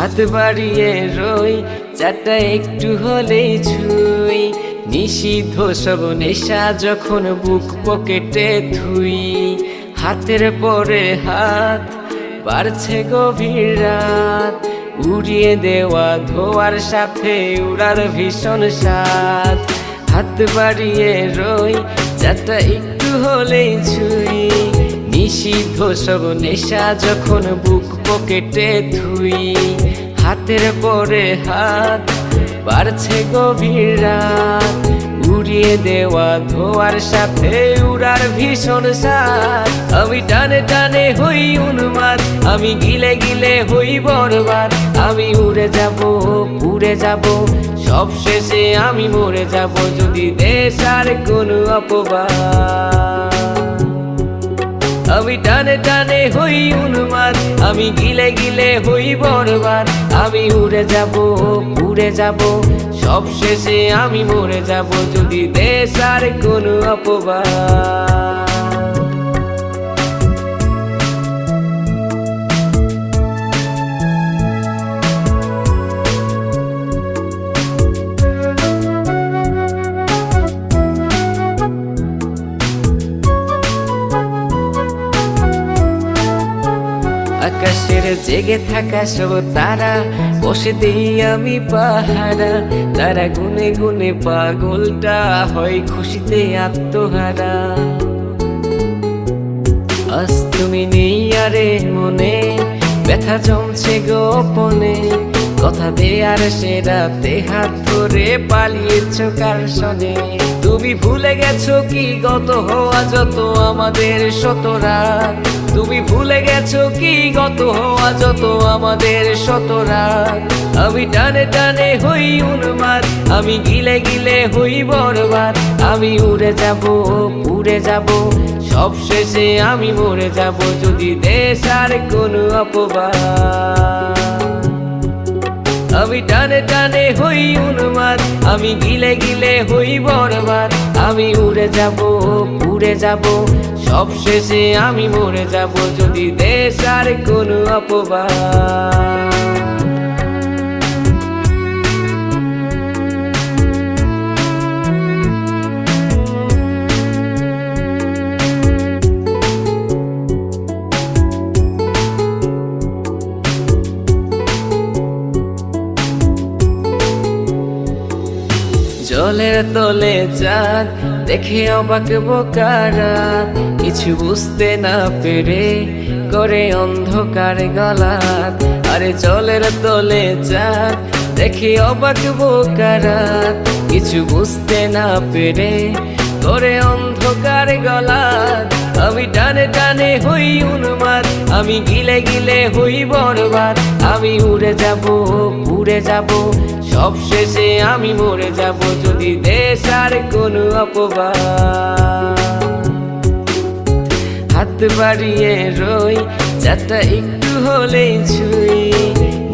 হাত বাড়িয়ে রই চাটা একটু হলেই ছুঁই, নিষিদ্ধ সব নেশা যখন বুক পকেটে থুই। হাতের পরে হাত বাড়ছে গভীর রাত, উড়িয়ে দেওয়া ধোয়ার সাথে উড়ার ভীষণ স্বাদ। হাত বাড়িয়ে রই চাটা একটু হলেই ছুঁই, নিষিদ্ধ সব নেশা যখন বুক পকেটে থুই। হাতের পরে হাত বাড়ছে গভীর রাত, উড়িয়ে দেওয়া ধোয়ার সাথে উড়ার ভীষণ স্বাদ। আমি টানে টানে হই উন্মাদ, আমি গিলে গিলে হই বরবাদ। আমি উড়ে যাব পুড়ে যাব, সব শেষে আমি মরে যাব যদি দেশ আর কোনো অপবাদ। আমি টানে টানে হই উন্মাদ, আমি গিলে গিলে হই বরবাদ। আমি উড়ে যাব পুড়ে যাব, সব শেষে আমি মরে যাব যদি দেশ আর কোনো অপবাদ। আকাশের জেগে থাকা সব তারা বসে দেই আমি পাহারা। তারা গুনে গুনে পাগলটা হয় খুশিতে আত্মহারা। আজ তুমি নেই আরে মনে, ব্যথা জমছে গোপনে। কথা দেয়ার সে রাতে হাত ধরে পালিয়েছ কার সনে। তুমি ভুলে গেছো কি গত হওয়া যত আমাদের শত রাত। তুমি ভুলে গেছো কি গত হওয়া যত আমাদের শত রাত। আমি টানে টানে হই উন্মাদ, আমি গিলে গিলে হই বরবাদ। আমি উড়ে যাব পুড়ে যাব, সব শেষে আমি মরে যাব যদি দেশ আর কোনো অপবাদ। আমি টানে টানে হই উন্মাদ, আমি গিলে গিলে হই বরবাদ। আমি উড়ে যাব পুড়ে যাব, সব শেষে আমি মরে যাব যদি দেশ আর কোনো অপবাদ। জলের তলে চাঁদ দেখে অবাক বোকারাত, কিছু বুঝতে না পেরে করে অন্ধকার গলাত। আরে জলের তলে চাঁদ দেখে অবাক বোকারাত, কিছু বুঝতে না পেরে করে অন্ধকার গলাত। আমি টানে টানে হই উন্মাদ, আমি গিলে গিলে হই বরবাদ। আমি উড়ে যাব পুড়ে যাব, সব শেষে আমি মরে যাব যদি দেশ আর কোনো অপবাদ। হাত বাড়িয়ে রই চাটা একটু হলেই ছুঁই,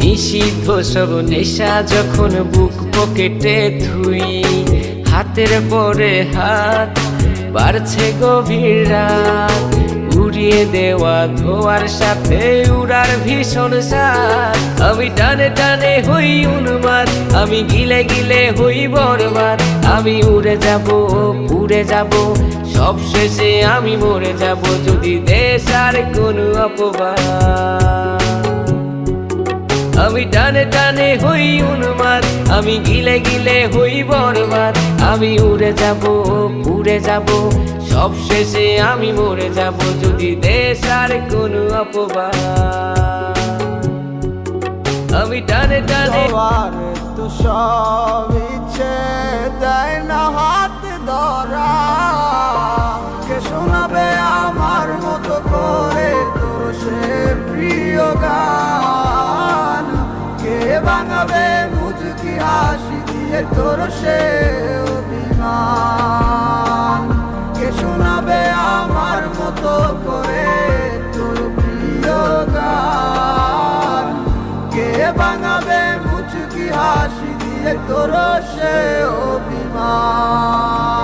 নিষিদ্ধ সব নেশা যখন বুক পকেটে থুই। হাতের পরে হাত বাড়ছে গভীর রাত, উড়িয়ে দেওয়া ধোয়ার সাথে উড়ার ভীষণ স্বাদ। আমি টানে টানে হই উন্মাদ, আমি গিলে গিলে হই বরবাদ। আমি উড়ে যাব পুড়ে যাব, সব শেষে আমি মরে যাব যদি দেশ আর কোনো অপবাদ। আমি টানে টানে হই উন্মাদ, আমি গিলে গিলে হই বরবাদ। আমি উড়ে যাব পুড়ে যাব, সব শেষে আমি মরে যাব যদি দেশ আর কোনো অপবাদ। আমি টানে টানে তো সব ইচ্ছে দেয় না হাত ধরা। কে শোনাবে আমার মতো করে তোর সে প্রিয় গান। কে ভাঙাবে মুচকি হাসি দিয়ে তোর সে অভিমান। কে শোনাবে আমার মতো করে তোর প্রিয় গান। কে ভাঙাবে মুচকি হাসি দিয়ে তোর সে অভিমান।